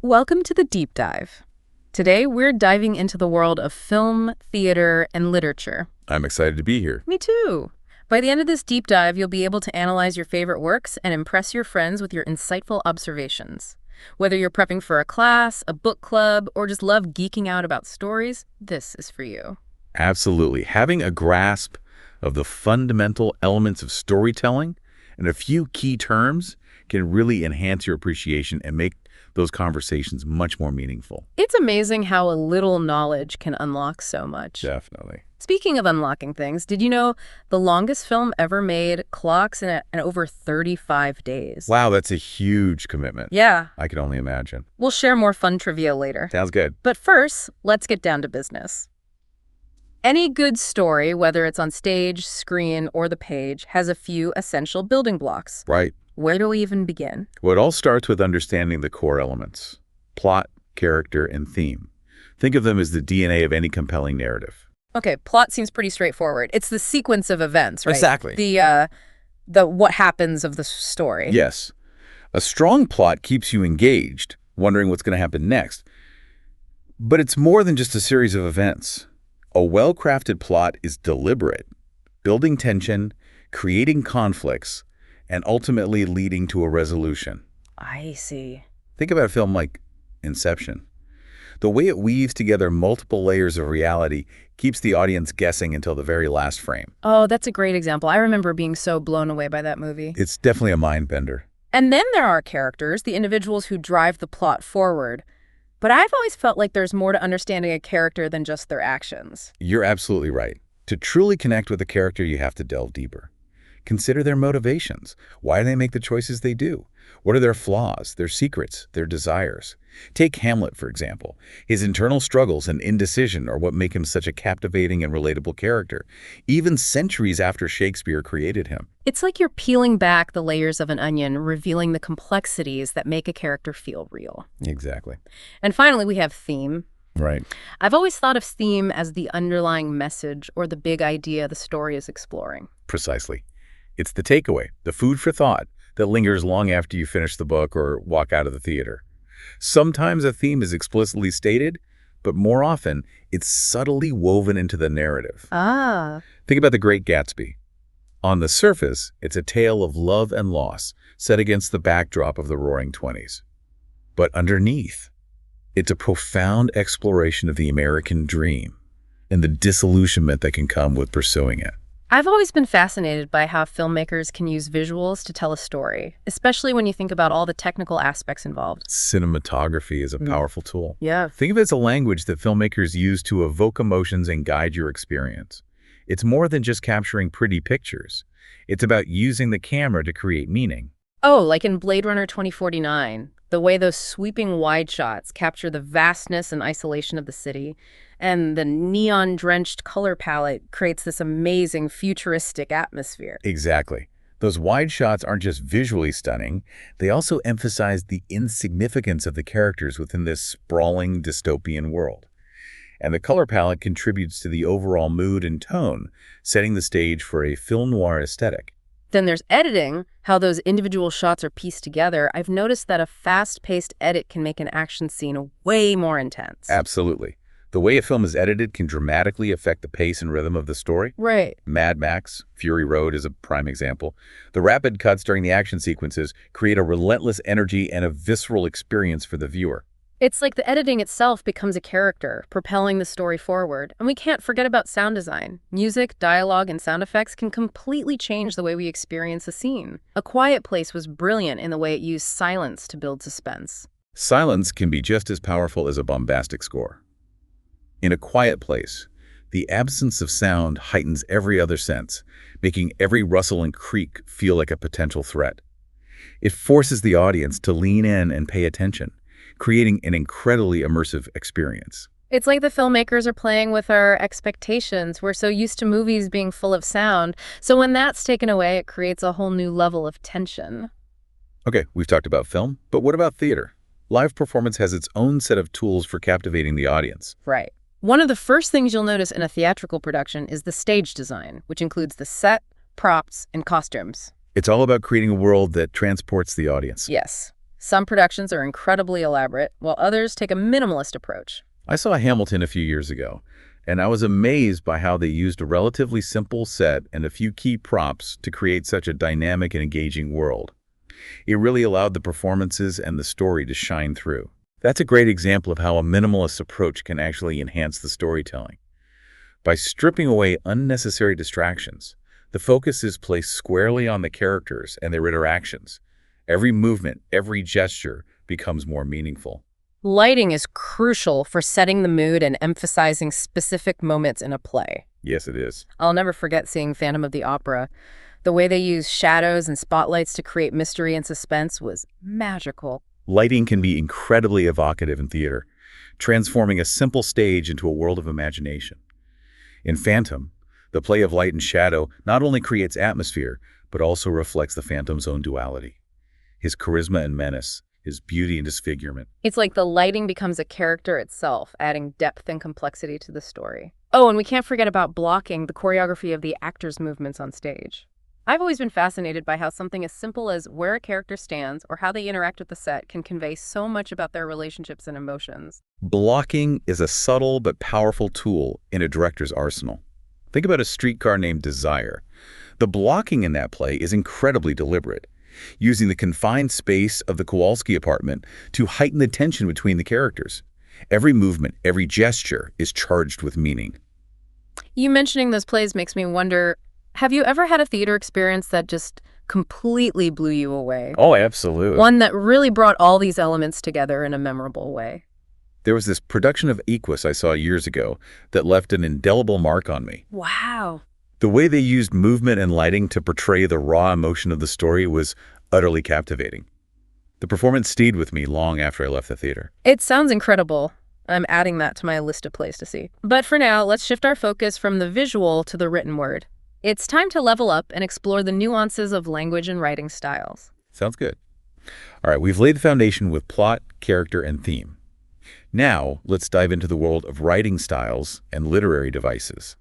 Welcome to the Deep Dive. Today, we're diving into the world of film, theater, and literature. I'm excited to be here. Me too. By the end of this deep dive, you'll be able to analyze your favorite works and impress your friends with your insightful observations. Whether you're prepping for a class, a book club, or just love geeking out about stories, this is for you. Absolutely. Having a grasp of the fundamental elements of storytelling and a few key terms can really enhance your appreciation and make those conversations much more meaningful. It's amazing how a little knowledge can unlock so much. Definitely. Speaking of unlocking things, did you know the longest film ever made clocks in over 35 days? Wow, that's a huge commitment. Yeah. I can only imagine. We'll share more fun trivia later. Sounds good. But first, let's get down to business. Any good story, whether it's on stage, screen, or the page, has a few essential building blocks. Right. Where do we even begin? Well, it all starts with understanding the core elements: plot, character, and theme. Think of them as the DNA of any compelling narrative. Okay, plot seems pretty straightforward. It's the sequence of events, right? Exactly. The what happens of the story. Yes. A strong plot keeps you engaged, wondering what's going to happen next. But it's more than just a series of events. A well-crafted plot is deliberate, building tension, creating conflicts, and ultimately leading to a resolution. I see. Think about a film like Inception. The way it weaves together multiple layers of reality keeps the audience guessing until the very last frame. Oh, that's a great example. I remember being so blown away by that movie. It's definitely a mind bender. And then there are characters, the individuals who drive the plot forward. But I've always felt like there's more to understanding a character than just their actions. You're absolutely right. To truly connect with a character, you have to delve deeper. Consider their motivations. Why do they make the choices they do? What are their flaws, their secrets, their desires? Take Hamlet, for example. His internal struggles and indecision are what make him such a captivating and relatable character, even centuries after Shakespeare created him. It's like you're peeling back the layers of an onion, revealing the complexities that make a character feel real. Exactly. And finally, we have theme. Right. I've always thought of theme as the underlying message or the big idea the story is exploring. Precisely. It's the takeaway, the food for thought, that lingers long after you finish the book or walk out of the theater. Sometimes a theme is explicitly stated, but more often, it's subtly woven into the narrative. Ah. Think about The Great Gatsby. On the surface, it's a tale of love and loss set against the backdrop of the Roaring '20s. But underneath, it's a profound exploration of the American dream and the disillusionment that can come with pursuing it. I've always been fascinated by how filmmakers can use visuals to tell a story, especially when you think about all the technical aspects involved. Cinematography is a powerful tool. Yeah. Think of it as a language that filmmakers use to evoke emotions and guide your experience. It's more than just capturing pretty pictures. It's about using the camera to create meaning. Oh, like in Blade Runner 2049, the way those sweeping wide shots capture the vastness and isolation of the city, and the neon-drenched color palette creates this amazing futuristic atmosphere. Exactly. Those wide shots aren't just visually stunning, they also emphasize the insignificance of the characters within this sprawling dystopian world. And the color palette contributes to the overall mood and tone, setting the stage for a film noir aesthetic. Then there's editing, how those individual shots are pieced together. I've noticed that a fast-paced edit can make an action scene way more intense. Absolutely. The way a film is edited can dramatically affect the pace and rhythm of the story. Right. Mad Max, Fury Road is a prime example. The rapid cuts during the action sequences create a relentless energy and a visceral experience for the viewer. It's like the editing itself becomes a character, propelling the story forward. And we can't forget about sound design. Music, dialogue, and sound effects can completely change the way we experience a scene. A Quiet Place was brilliant in the way it used silence to build suspense. Silence can be just as powerful as a bombastic score. In A Quiet Place, the absence of sound heightens every other sense, making every rustle and creak feel like a potential threat. It forces the audience to lean in and pay attention, creating an incredibly immersive experience. It's like the filmmakers are playing with our expectations. We're so used to movies being full of sound, so when that's taken away, it creates a whole new level of tension. Okay, we've talked about film, but what about theater? Live performance has its own set of tools for captivating the audience. Right. One of the first things you'll notice in a theatrical production is the stage design, which includes the set, props, and costumes. It's all about creating a world that transports the audience. Yes. Some productions are incredibly elaborate, while others take a minimalist approach. I saw Hamilton a few years ago, and I was amazed by how they used a relatively simple set and a few key props to create such a dynamic and engaging world. It really allowed the performances and the story to shine through. That's a great example of how a minimalist approach can actually enhance the storytelling. By stripping away unnecessary distractions, the focus is placed squarely on the characters and their interactions. Every movement, every gesture becomes more meaningful. Lighting is crucial for setting the mood and emphasizing specific moments in a play. Yes, it is. I'll never forget seeing Phantom of the Opera. The way they used shadows and spotlights to create mystery and suspense was magical. Lighting can be incredibly evocative in theater, transforming a simple stage into a world of imagination. In Phantom, the play of light and shadow not only creates atmosphere, but also reflects the Phantom's own duality. His charisma and menace, his beauty and disfigurement. It's like the lighting becomes a character itself, adding depth and complexity to the story. Oh, and we can't forget about blocking, the choreography of the actors' movements on stage. I've always been fascinated by how something as simple as where a character stands or how they interact with the set can convey so much about their relationships and emotions. Blocking is a subtle but powerful tool in a director's arsenal. Think about A Streetcar Named Desire. The blocking in that play is incredibly deliberate, using the confined space of the Kowalski apartment to heighten the tension between the characters. Every movement, every gesture is charged with meaning. You mentioning those plays makes me wonder, have you ever had a theater experience that just completely blew you away? Oh, absolutely. One that really brought all these elements together in a memorable way. There was this production of Equus I saw years ago that left an indelible mark on me. Wow. The way they used movement and lighting to portray the raw emotion of the story was utterly captivating. The performance stayed with me long after I left the theater. It sounds incredible. I'm adding that to my list of plays to see. But for now, let's shift our focus from the visual to the written word. It's time to level up and explore the nuances of language and writing styles. Sounds good. All right, we've laid the foundation with plot, character, and theme. Now, let's dive into the world of writing styles and literary devices.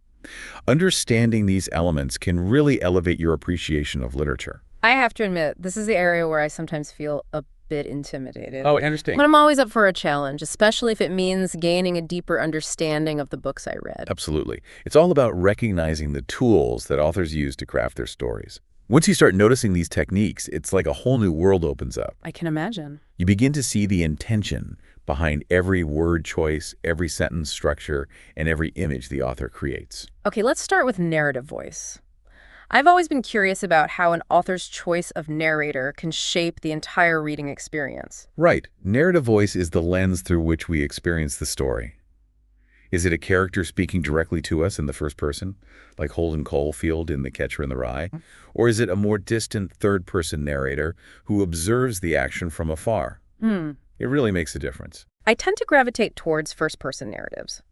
Understanding these elements can really elevate your appreciation of literature. I have to admit, this is the area where I sometimes feel a bit intimidated. Oh, interesting. But I'm always up for a challenge, especially if it means gaining a deeper understanding of the books I read. Absolutely. It's all about recognizing the tools that authors use to craft their stories. Once you start noticing these techniques, it's like a whole new world opens up. I can imagine. You begin to see the intention behind every word choice, every sentence structure, and every image the author creates. Okay, let's start with narrative voice. I've always been curious about how an author's choice of narrator can shape the entire reading experience. Right. Narrative voice is the lens through which we experience the story. Is it a character speaking directly to us in the first person, like Holden Caulfield in The Catcher in the Rye? Or is it a more distant third-person narrator who observes the action from afar? It really makes a difference. I tend to gravitate towards first-person narratives.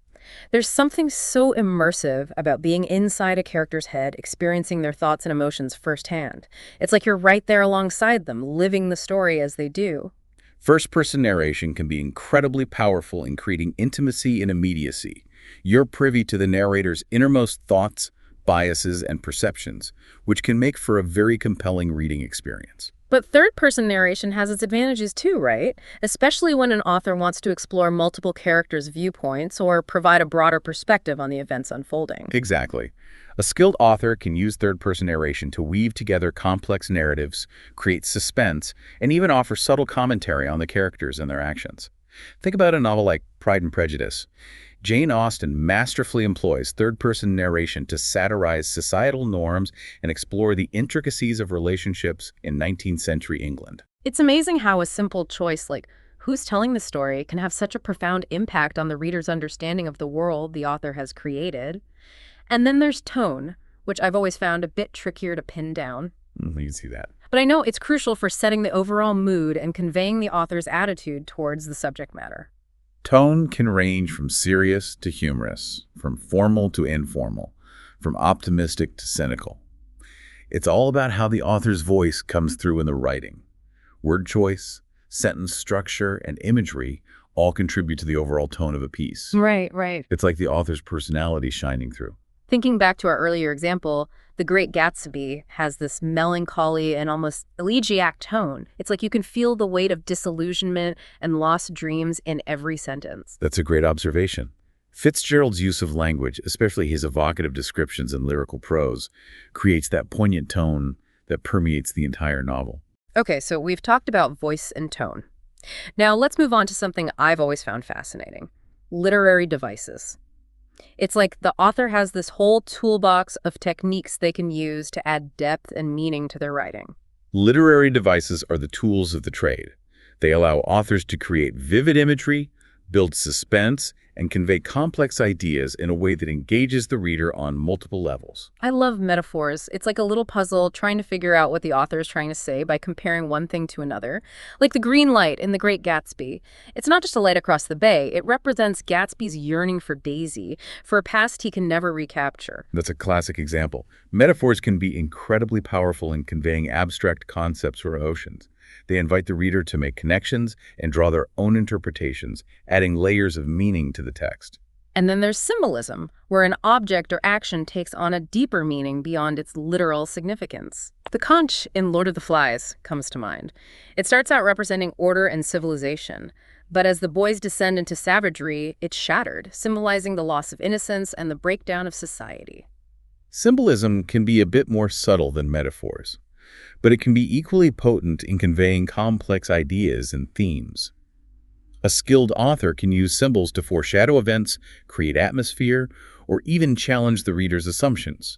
There's something so immersive about being inside a character's head, experiencing their thoughts and emotions firsthand. It's like you're right there alongside them, living the story as they do. First-person narration can be incredibly powerful in creating intimacy and immediacy. You're privy to the narrator's innermost thoughts, biases, and perceptions, which can make for a very compelling reading experience. But third-person narration has its advantages too, right? Especially when an author wants to explore multiple characters' viewpoints or provide a broader perspective on the events unfolding. Exactly. A skilled author can use third-person narration to weave together complex narratives, create suspense, and even offer subtle commentary on the characters and their actions. Think about a novel like Pride and Prejudice. Jane Austen masterfully employs third-person narration to satirize societal norms and explore the intricacies of relationships in 19th century England. It's amazing how a simple choice like who's telling the story can have such a profound impact on the reader's understanding of the world the author has created. And then there's tone, which I've always found a bit trickier to pin down. You can see that. But I know it's crucial for setting the overall mood and conveying the author's attitude towards the subject matter. Tone can range from serious to humorous, from formal to informal, from optimistic to cynical. It's all about how the author's voice comes through in the writing. Word choice, sentence structure, and imagery all contribute to the overall tone of a piece. Right. It's like the author's personality shining through. Thinking back to our earlier example, The Great Gatsby has this melancholy and almost elegiac tone. It's like you can feel the weight of disillusionment and lost dreams in every sentence. That's a great observation. Fitzgerald's use of language, especially his evocative descriptions and lyrical prose, creates that poignant tone that permeates the entire novel. Okay, so we've talked about voice and tone. Now let's move on to something I've always found fascinating: literary devices. It's like the author has this whole toolbox of techniques they can use to add depth and meaning to their writing. Literary devices are the tools of the trade. They allow authors to create vivid imagery, build suspense, and convey complex ideas in a way that engages the reader on multiple levels. I love metaphors. It's like a little puzzle trying to figure out what the author is trying to say by comparing one thing to another. Like the green light in The Great Gatsby. It's not just a light across the bay. It represents Gatsby's yearning for Daisy, for a past he can never recapture. That's a classic example. Metaphors can be incredibly powerful in conveying abstract concepts or emotions. They invite the reader to make connections and draw their own interpretations, adding layers of meaning to the text. And then there's symbolism, where an object or action takes on a deeper meaning beyond its literal significance. The conch in Lord of the Flies comes to mind. It starts out representing order and civilization, but as the boys descend into savagery, it's shattered, symbolizing the loss of innocence and the breakdown of society. Symbolism can be a bit more subtle than metaphors, but it can be equally potent in conveying complex ideas and themes. A skilled author can use symbols to foreshadow events, create atmosphere, or even challenge the reader's assumptions.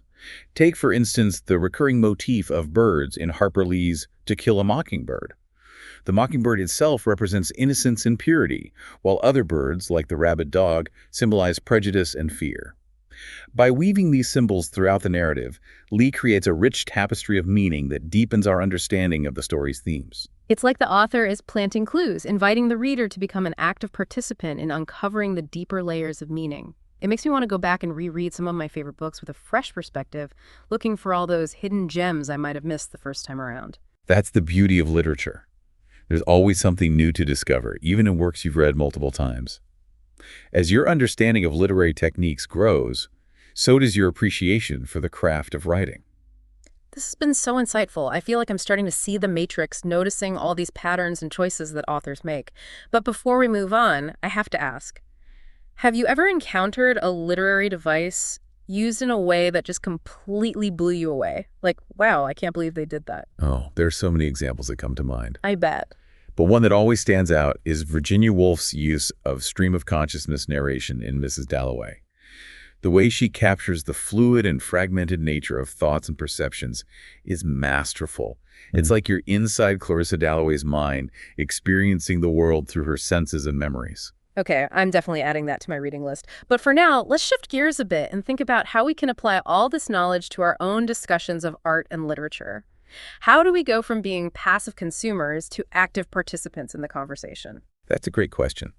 Take, for instance, the recurring motif of birds in Harper Lee's To Kill a Mockingbird. The mockingbird itself represents innocence and purity, while other birds, like the rabid dog, symbolize prejudice and fear. By weaving these symbols throughout the narrative, Lee creates a rich tapestry of meaning that deepens our understanding of the story's themes. It's like the author is planting clues, inviting the reader to become an active participant in uncovering the deeper layers of meaning. It makes me want to go back and reread some of my favorite books with a fresh perspective, looking for all those hidden gems I might have missed the first time around. That's the beauty of literature. There's always something new to discover, even in works you've read multiple times. As your understanding of literary techniques grows, so does your appreciation for the craft of writing. This has been so insightful. I feel like I'm starting to see the matrix, noticing all these patterns and choices that authors make. But before we move on, I have to ask, have you ever encountered a literary device used in a way that just completely blew you away? Like, wow, I can't believe they did that. Oh, there are so many examples that come to mind. I bet. But one that always stands out is Virginia Woolf's use of stream of consciousness narration in Mrs. Dalloway. The way she captures the fluid and fragmented nature of thoughts and perceptions is masterful. It's like you're inside Clarissa Dalloway's mind, experiencing the world through her senses and memories. Okay, I'm definitely adding that to my reading list. But for now, let's shift gears a bit and think about how we can apply all this knowledge to our own discussions of art and literature. How do we go from being passive consumers to active participants in the conversation? That's a great question.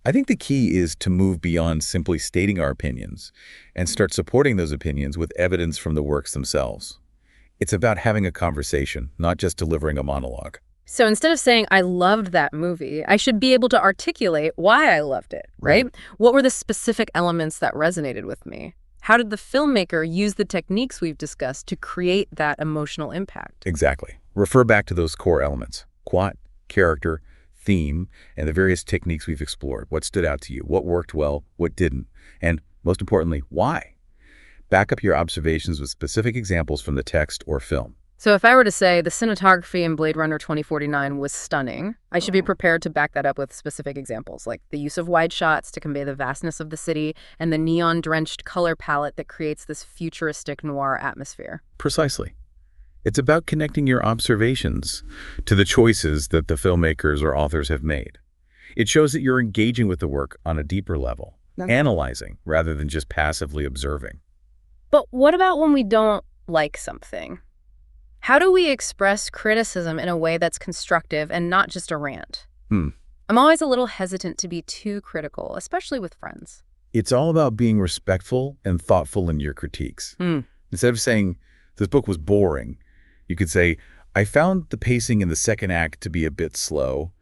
I think the key is to move beyond simply stating our opinions and start supporting those opinions with evidence from the works themselves. It's about having a conversation, not just delivering a monologue. So instead of saying, I loved that movie, I should be able to articulate why I loved it, right? What were the specific elements that resonated with me? How did the filmmaker use the techniques we've discussed to create that emotional impact? Exactly. Refer back to those core elements: plot, character, theme, and the various techniques we've explored. What stood out to you? What worked well? What didn't? And most importantly, why? Back up your observations with specific examples from the text or film. So if I were to say the cinematography in Blade Runner 2049 was stunning, I should be prepared to back that up with specific examples, like the use of wide shots to convey the vastness of the city and the neon-drenched color palette that creates this futuristic noir atmosphere. Precisely. It's about connecting your observations to the choices that the filmmakers or authors have made. It shows that you're engaging with the work on a deeper level, analyzing rather than just passively observing. But what about when we don't like something? How do we express criticism in a way that's constructive and not just a rant? I'm always a little hesitant to be too critical, especially with friends. It's all about being respectful and thoughtful in your critiques. Instead of saying, this book was boring, you could say, I found the pacing in the second act to be a bit slow,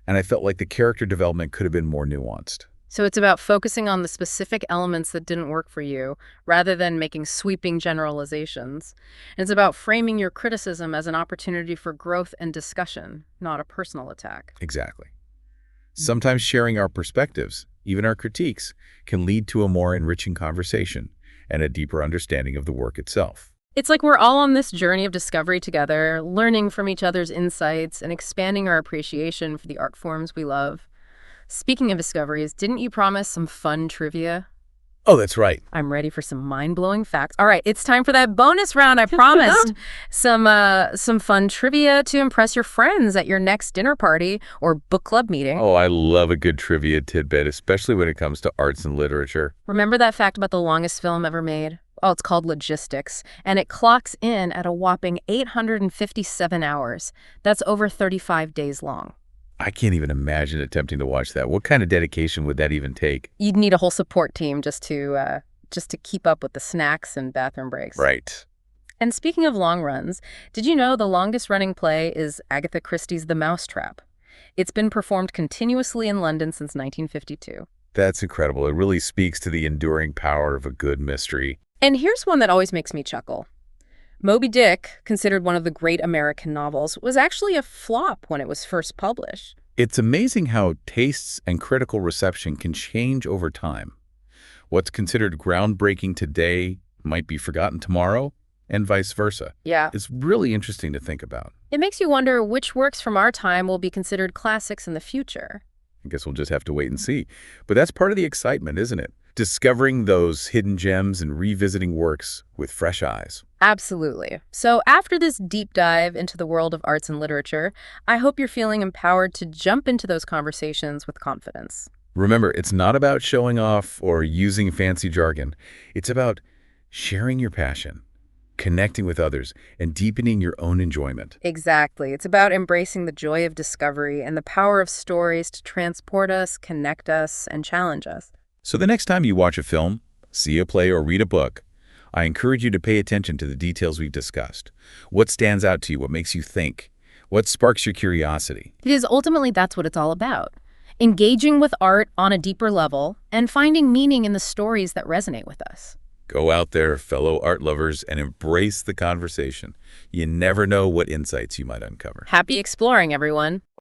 and I felt like the character development could have been more nuanced. So it's about focusing on the specific elements that didn't work for you, rather than making sweeping generalizations. And it's about framing your criticism as an opportunity for growth and discussion, not a personal attack. Exactly. Sometimes sharing our perspectives, even our critiques, can lead to a more enriching conversation and a deeper understanding of the work itself. It's like we're all on this journey of discovery together, learning from each other's insights and expanding our appreciation for the art forms we love. Speaking of discoveries, didn't you promise some fun trivia? Oh, that's right. I'm ready for some mind-blowing facts. All right, it's time for that bonus round. I promised some fun trivia to impress your friends at your next dinner party or book club meeting. Oh, I love a good trivia tidbit, especially when it comes to arts and literature. Remember that fact about the longest film ever made? Oh, it's called Logistics, and it clocks in at a whopping 857 hours. That's over 35 days long. I can't even imagine attempting to watch that. What kind of dedication would that even take? You'd need a whole support team just to keep up with the snacks and bathroom breaks. Right. And speaking of long runs, did you know the longest running play is Agatha Christie's The Mousetrap? It's been performed continuously in London since 1952. That's incredible. It really speaks to the enduring power of a good mystery. And here's one that always makes me chuckle. Moby Dick, considered one of the great American novels, was actually a flop when it was first published. It's amazing how tastes and critical reception can change over time. What's considered groundbreaking today might be forgotten tomorrow, and vice versa. Yeah. It's really interesting to think about. It makes you wonder which works from our time will be considered classics in the future. I guess we'll just have to wait and see. But that's part of the excitement, isn't it? Discovering those hidden gems and revisiting works with fresh eyes. Absolutely. So after this deep dive into the world of arts and literature, I hope you're feeling empowered to jump into those conversations with confidence. Remember, it's not about showing off or using fancy jargon. It's about sharing your passion, connecting with others, and deepening your own enjoyment. Exactly. It's about embracing the joy of discovery and the power of stories to transport us, connect us, and challenge us. So the next time you watch a film, see a play, or read a book, I encourage you to pay attention to the details we've discussed. What stands out to you? What makes you think? What sparks your curiosity? Because ultimately that's what it's all about. Engaging with art on a deeper level and finding meaning in the stories that resonate with us. Go out there, fellow art lovers, and embrace the conversation. You never know what insights you might uncover. Happy exploring, everyone.